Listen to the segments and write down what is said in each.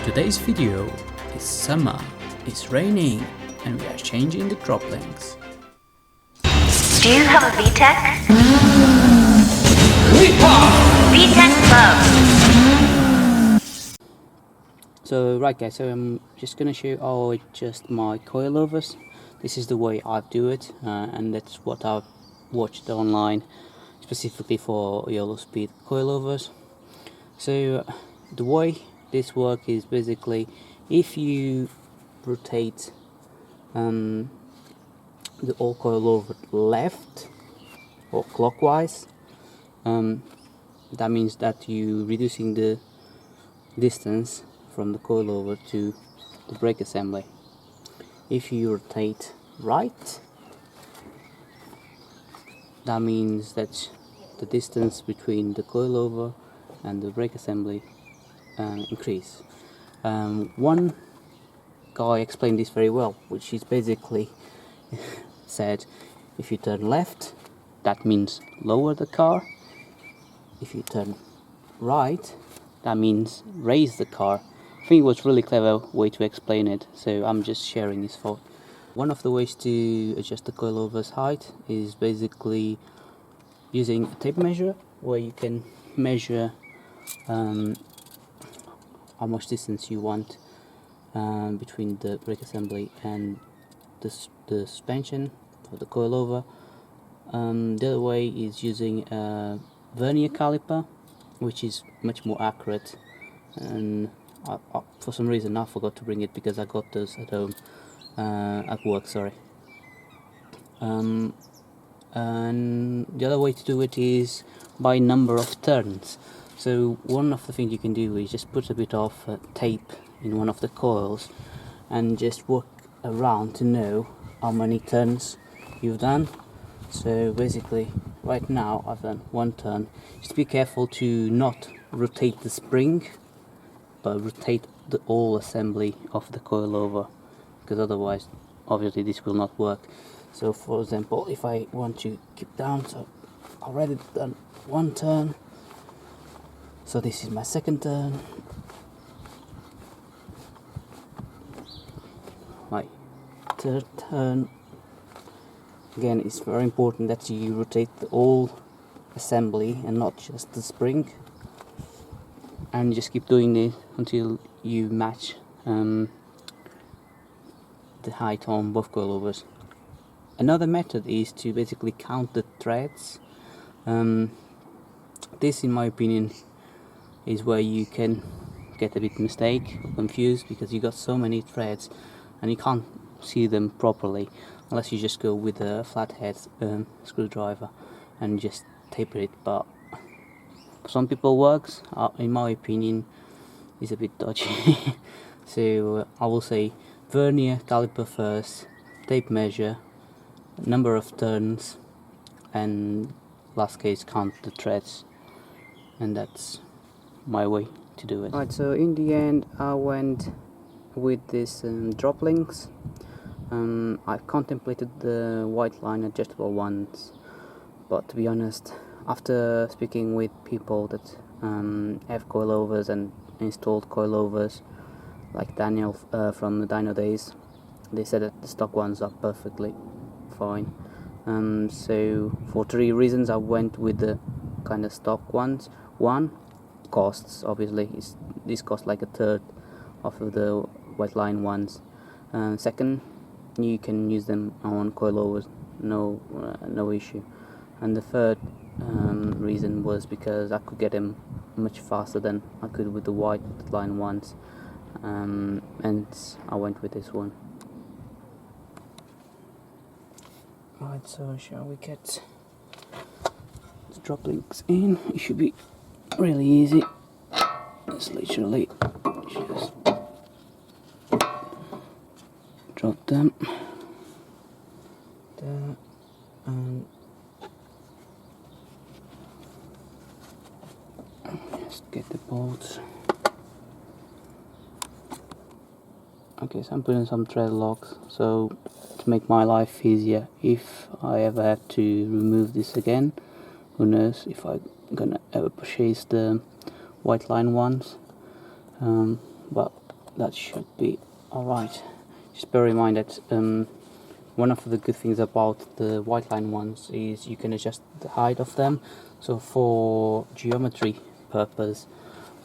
Today's video is summer, it's raining, and we are changing the drop links. Do you have a VTEC? VTEC Club! So right guys, I'm just gonna show you how I adjust my coilovers. This is the way I do it, and that's what I've watched online specifically for yellow speed coilovers. So the way this works is basically if you rotate the all coilover left or clockwise, that means that you're reducing the distance from the coilover to the brake assembly. If you rotate right, that means that the distance between the coilover and the brake assembly increase. One guy explained this very well, which is basically said if you turn left, that means lower the car. If you turn right, that means raise the car. I think it was a really clever way to explain it, so I'm just sharing this thought. One of the ways to adjust the coilover's height is basically using a tape measure, where you can measure how much distance you want between the brake assembly and the suspension or the coilover. The other way is using a vernier caliper, which is much more accurate, and for some reason I forgot to bring it because I got those at home, at work, sorry. And the other way to do it is by number of turns. So one of the things you can do is just put a bit of tape in one of the coils and just work around to know how many turns you've done. So basically right now I've done one turn. Just be careful to not rotate the spring, but rotate the whole assembly of the coilover, because otherwise obviously this will not work. So for example, if I want to keep down, so I've already done one turn, so this is my second turn, my third turn. Again, it's very important that you rotate the whole assembly and not just the spring, and just keep doing this until you match the height on both coilovers. Another method is to basically count the threads. This, in my opinion, is where you can get a bit mistake or confused, because you got so many threads and you can't see them properly unless you just go with a flathead screwdriver and just taper it. But for some people works, in my opinion is a bit dodgy. So I will say vernier caliper first, tape measure, number of turns, and last case count the threads, and that's my way to do it. Right, so in the end I went with this drop links. I contemplated the white line adjustable ones, but to be honest, after speaking with people that have coilovers and installed coilovers, like Daniel from the Dino Days, they said that the stock ones are perfectly fine. So for 3 reasons I went with the kind of stock ones. One, costs, obviously this costs like a third of the white line ones. Second, you can use them on coilovers, no issue. And the third reason was because I could get them much faster than I could with the white line ones, and I went with this one. Right, so shall we get the drop links in? It should be really easy. It's literally just drop them there and just get the bolts. Okay, so I'm putting some thread locks, so to make my life easier, if I ever have to remove this again, who knows if I'm gonna ever purchase the white line ones, but that should be alright. Just bear in mind that one of the good things about the white line ones is you can adjust the height of them. So for geometry purpose,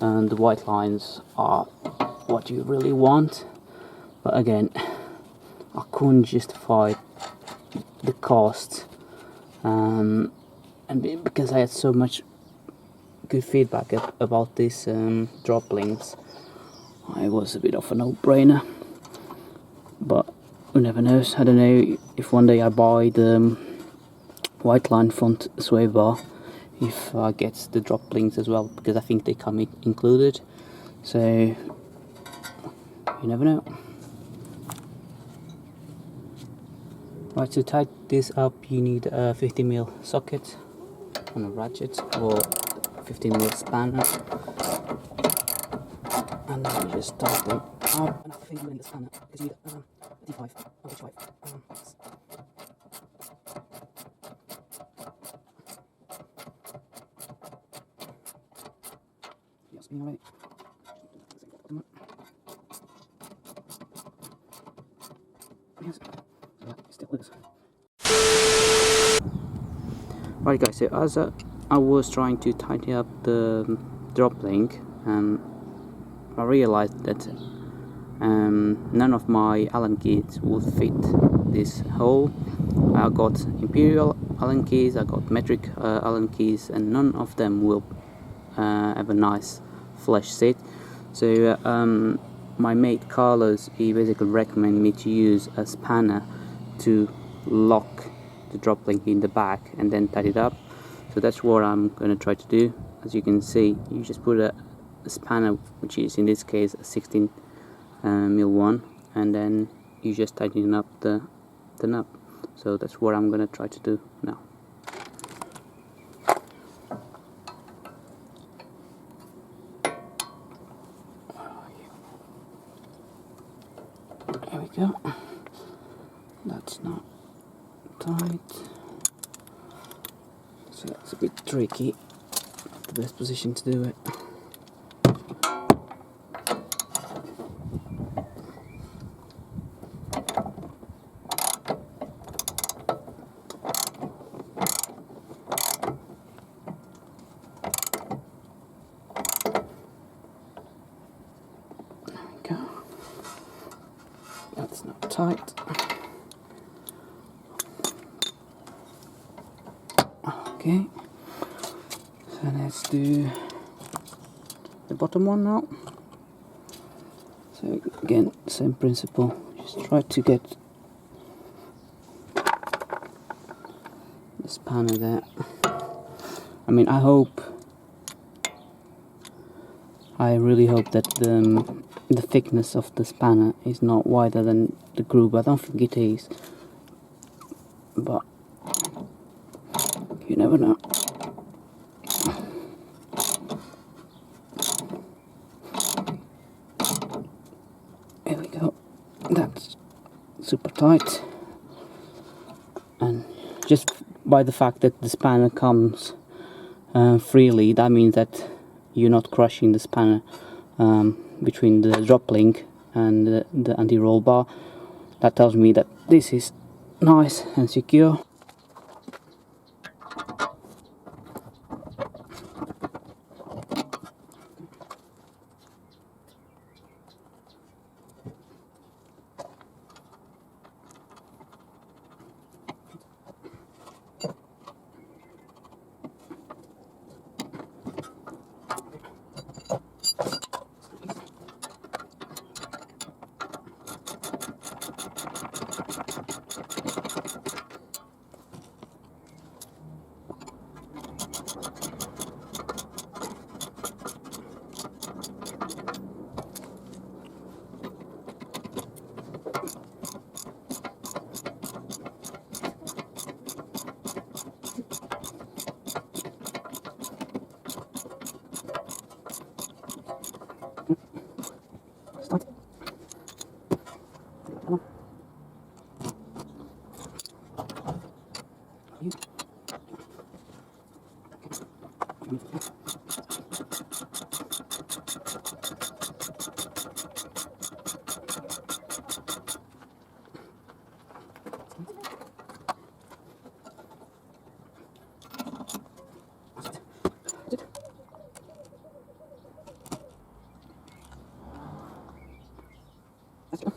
the white lines are what you really want. But again, I couldn't justify the cost, and because I had so much good feedback about these drop links, it was a bit of a no-brainer. But who never knows. I don't know if one day I buy the white line front sway bar, if I get the drop links as well, because I think they come included. So you never know. Right, to tighten this up, you need a 50mm socket on a ratchet or 15mm spanner, and then you just tighten them up. And I think you need the spanner because you need a D5 or H5. Yeah, spin away. Yes, so that still loose. Right guys, so as I was trying to tidy up the drop link, I realized that none of my Allen keys would fit this hole. I got imperial Allen keys, I got metric Allen keys, and none of them will have a nice flush sit. So my mate Carlos, he basically recommended me to use a spanner to lock the drop link in the back and then tidy it up. So that's what I'm going to try to do. As you can see, you just put a spanner, which is in this case a 16mm one, and then you just tighten up the nut. So that's what I'm going to try to do now. There we go. That's not tight, so that's a bit tricky. Not the best position to do it. There we go. That's not tight. Okay, so let's do the bottom one now. So again, same principle, just try to get the spanner there. I mean, I really hope that the thickness of the spanner is not wider than the groove. I don't think it is, but you never know. Here we go. That's super tight, and just by the fact that the spanner comes freely, that means that you're not crushing the spanner between the drop link and the anti-roll bar. That tells me that this is nice and secure. Let's go.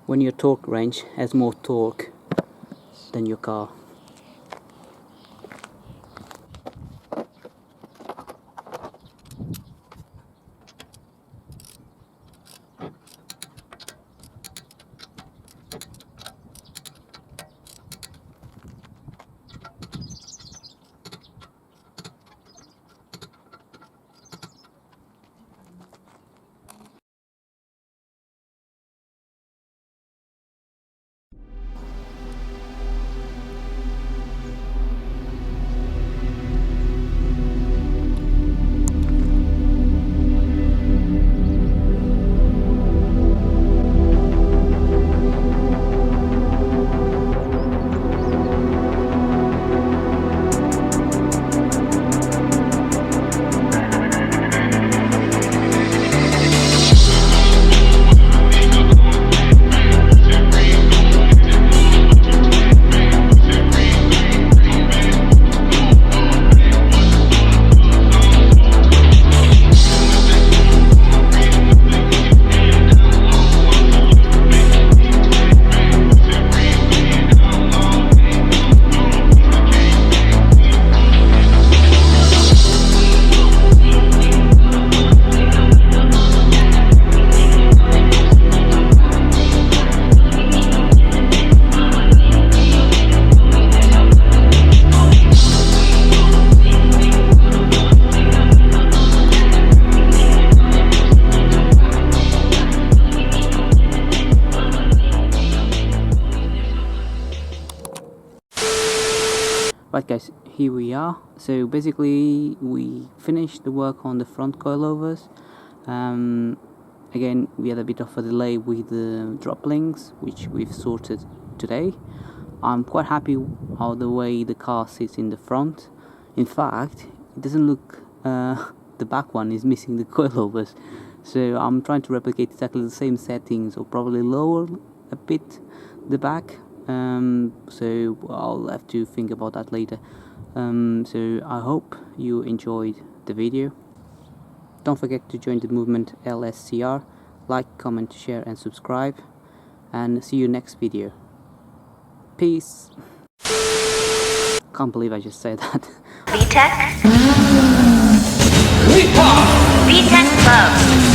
When your torque wrench has more torque than your car. Right guys, here we are. So basically we finished the work on the front coilovers. Again, we had a bit of a delay with the drop links, which we've sorted today. I'm quite happy how the way the car sits in the front. In fact, it doesn't look, the back one is missing the coilovers. So I'm trying to replicate exactly the same settings, or probably lower a bit the back. So I'll have to think about that later. So I hope you enjoyed the video. Don't forget to join the movement LSCR. Like, comment, share and subscribe, and see you next video. Peace. Can't believe I just said that. VTech? VTech Club.